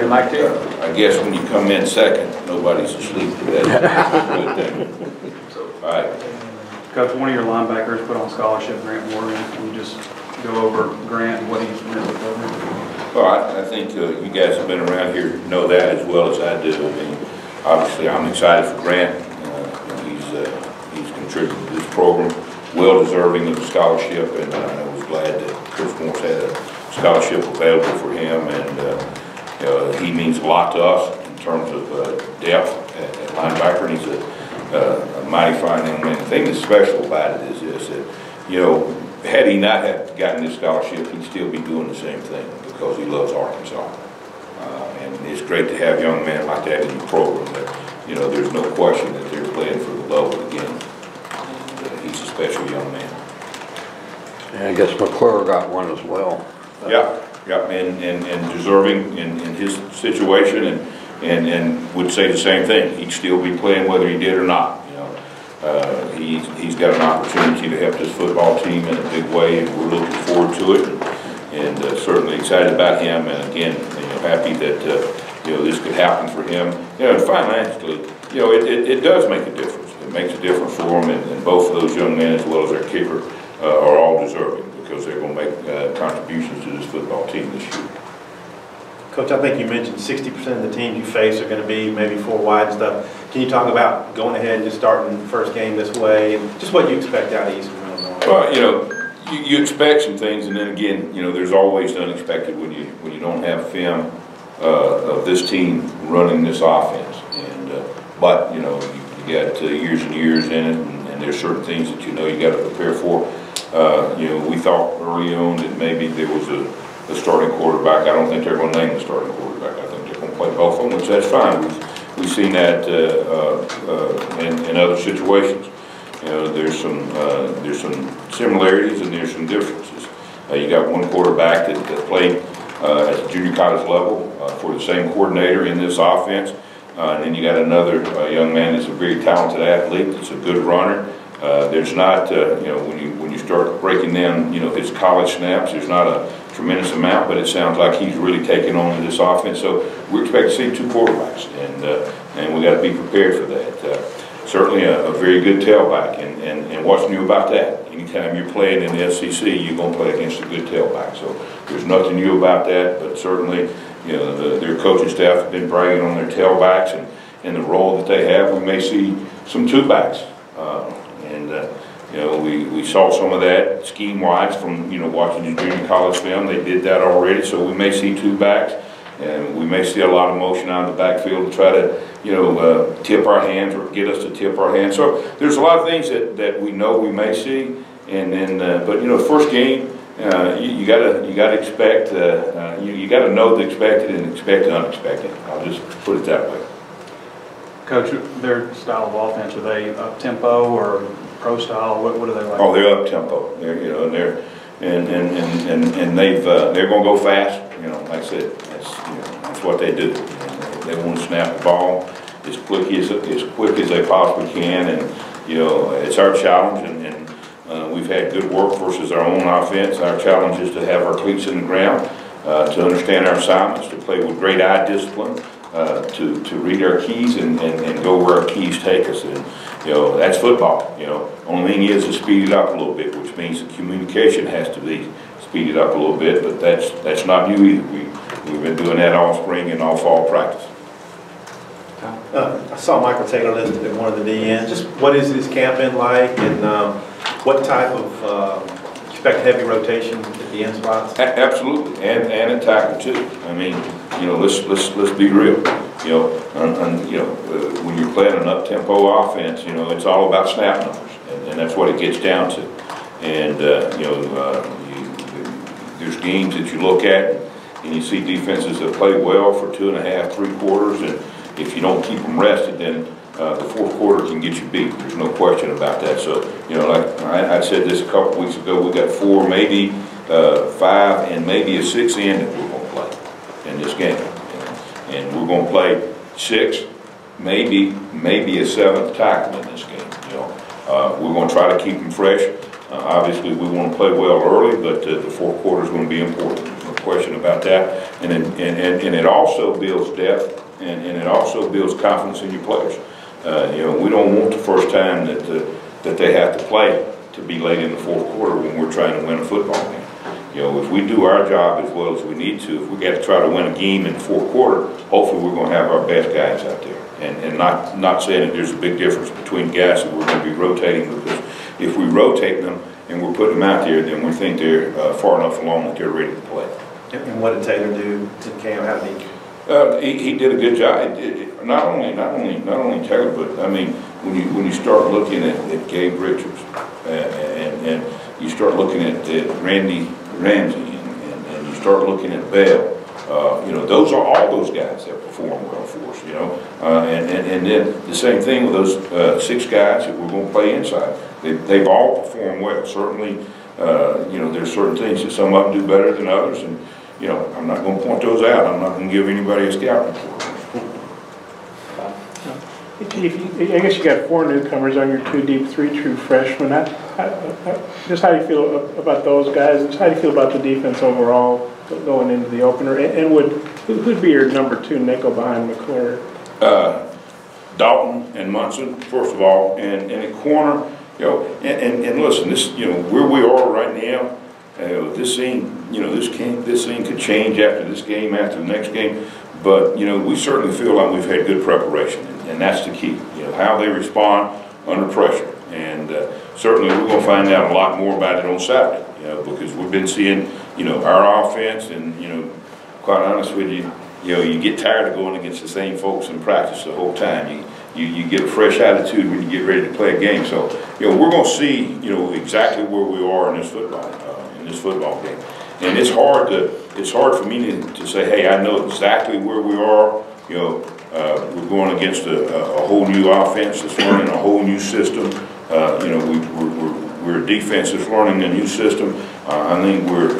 Your mic too? I guess when you come in second, nobody's asleep. That's a good thing. So, all right. Coach, one of your linebackers put on scholarship, Grant Morgan. Can you just go over Grant and what he's meant to the program? Well, I think you guys have been around here know that as well as I do. I mean, obviously, I'm excited for Grant. He's contributed to this program, well deserving of the scholarship, and I was glad that Coach Morse had a scholarship available for him, and he means a lot to us in terms of depth at linebacker, and he's a mighty fine young man. The thing that's special about it is this, that, had he not have gotten this scholarship, he'd still be doing the same thing because he loves Arkansas. And it's great to have young men like that in the program that, there's no question that they're playing for the love of the game. And, he's a special young man. And I guess McClure got one as well. Yeah, and deserving in his situation, and would say the same thing. He'd still be playing whether he did or not. He's got an opportunity to help this football team in a big way, and we're looking forward to it, and certainly excited about him. And again, happy that this could happen for him. And financially, it does make a difference. It makes a difference for him, and both of those young men, as well as their kicker, are all deserving because they're going to make contributions to this football team this year. Coach, I think you mentioned 60% of the teams you face are going to be maybe four wide and stuff. Can you talk about going ahead and just starting the first game this way, and just what you expect out of Eastern Illinois? Well, you expect some things, and then again, there's always the unexpected when you don't have film of this team running this offense. And but you got years and years in it, and there's certain things that you got to prepare for. We thought early on that maybe there was a starting quarterback. I don't think they're going to name the starting quarterback. I think they're going to play both of them, which that's fine. We've seen that in other situations. There's some similarities and there's some differences. You got one quarterback that played at the junior college level for the same coordinator in this offense, and then you got another young man that's a very talented athlete. That's a good runner. There's not, when you start breaking down, his college snaps, there's not a tremendous amount, but it sounds like he's really taking on this offense. So we expect to see two quarterbacks, and we got to be prepared for that. Certainly a very good tailback, and what's new about that? Anytime you're playing in the SEC, you're going to play against a good tailback. So there's nothing new about that, but certainly, their coaching staff have been bragging on their tailbacks and the role that they have. We may see some two backs. We saw some of that scheme-wise from, watching the junior college film. They did that already, so we may see two backs, and we may see a lot of motion out of the backfield to try to, tip our hands or get us to tip our hands. So there's a lot of things that we know we may see, and then, but first game, you gotta expect, you gotta know the expected and expect the unexpected. I'll just put it that way. Coach, their style of offense, are they up tempo or pro style? What are they like? Oh, they're up tempo. They're they're going to go fast. Like I said, that's what they do. They want to snap the ball as quick as they possibly can, and it's our challenge. And we've had good work versus our own offense. Our challenge is to have our cleats in the ground, to understand our assignments, to play with great eye discipline. To read our keys and go where our keys take us, and that's football. Only thing is to speed it up a little bit, which means the communication has to be speeded up a little bit. But that's not new either. We've been doing that all spring and all fall practice. I saw Michael Taylor listed at one of the DNs. Just what is his camp been like, and what type of expect heavy rotation at the end spots? Absolutely, and at tackle too. I mean, let's be real. When you're playing an up-tempo offense, it's all about snap numbers, and that's what it gets down to. And there's games that you look at, and you see defenses that play well for 2.5, 3 quarters, and if you don't keep them rested, then the fourth quarter can get you beat. There's no question about that. So, like I said this a couple weeks ago, we got 4, maybe 5, and maybe a 6th end that we're going to play in this game. And we're going to play 6, maybe a 7th tackle in this game. We're going to try to keep them fresh. Obviously, we want to play well early, but the fourth quarter is going to be important. There's no question about that. And it also builds depth, and it also builds confidence in your players. You know, we don't want the first time that they have to play to be late in the fourth quarter when we're trying to win a football game. You know, if we do our job as well as we need to, if we got to try to win a game in the fourth quarter, hopefully we're going to have our best guys out there. And not saying that there's a big difference between guys that we're going to be rotating, because if we rotate them and we're putting them out there, then we think they're far enough along that they're ready to play. And what did Taylor do to Cam? How did he did a good job. Not only Taylor, but I mean, when you start looking at Gabe Richards and you start looking at Randy Ramsey and you start looking at Bell, you know, those are all those guys that perform well for us. You know, and then the same thing with those 6 guys that we're going to play inside. They've all performed well. Certainly, you know, there's certain things that some of them do better than others, and you know, I'm not going to point those out. I'm not going to give anybody a scout report. I guess you got 4 newcomers on your 2 deep, 3 true freshmen. Just how do you feel about those guys? Just how do you feel about the defense overall going into the opener? And who'd be your number 2 nickel behind McClure? Dalton and Munson, first of all, and at corner, you know, and listen, this, you know, where we are right now. This scene, you know, this scene could change after this game, after the next game, but you know, we certainly feel like we've had good preparation, and that's the key. You know, how they respond under pressure, and certainly we're going to find out a lot more about it on Saturday. You know, because we've been seeing, you know, our offense, and you know, quite honest with you, you know, you get tired of going against the same folks in practice the whole time. You get a fresh attitude when you get ready to play a game. So, you know, we're going to see, you know, exactly where we are in this football game. And it's hard for me to say, hey, I know exactly where we are. You know, we're going against a whole new offense that's learning a whole new system. You know, we're a defense that's learning a new system. I think we're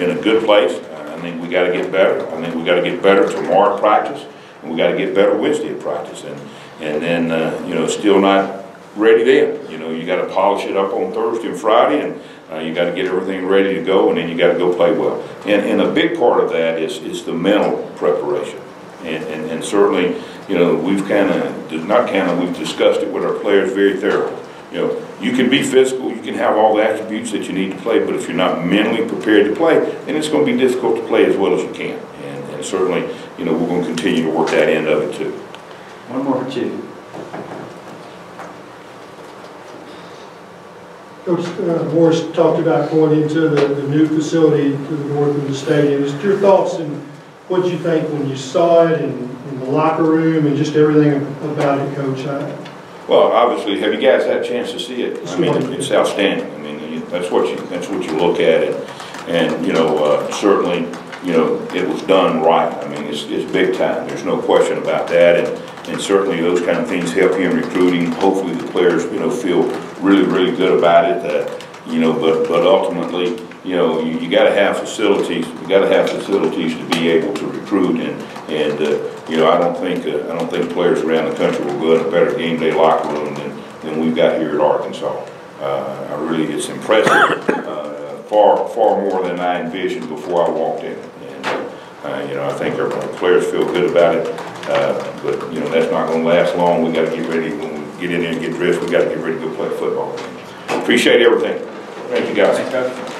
in a good place. I think we got to get better. I think we got to get better tomorrow at practice, and we got to get better Wednesday at practice. And then you know, still not ready then. You know, you got to polish it up on Thursday and Friday, and you got to get everything ready to go, and then you got to go play well. And a big part of that is the mental preparation. And certainly, you know, we've we've discussed it with our players very thoroughly. You know, you can be physical, you can have all the attributes that you need to play, but if you're not mentally prepared to play, then it's going to be difficult to play as well as you can. And certainly, you know, we're going to continue to work that end of it too. One more for Chief. Coach Morris talked about going into the new facility to the north of the stadium. Just your thoughts and what you think when you saw it, and in the locker room and just everything about it, Coach? Well, obviously, have you guys had a chance to see it? I mean, it's outstanding. I mean, that's what you look at, and you know, certainly, you know, it was done right. I mean, it's big time. There's no question about that, and certainly those kind of things help you in recruiting. Hopefully, the players, you know, feel really good about it. You know, but ultimately, you know, you got to have facilities. You got to have facilities to be able to recruit, and you know, I don't think players around the country will go in a better game day locker room than we've got here at Arkansas. It's impressive, far more than I envisioned before I walked in. And you know, I think our players feel good about it. But you know, that's not going to last long. We got to get ready. When we get in there and get dressed, we got to get ready to go play a football game. Appreciate everything. Thank you, guys. Thanks, Coach.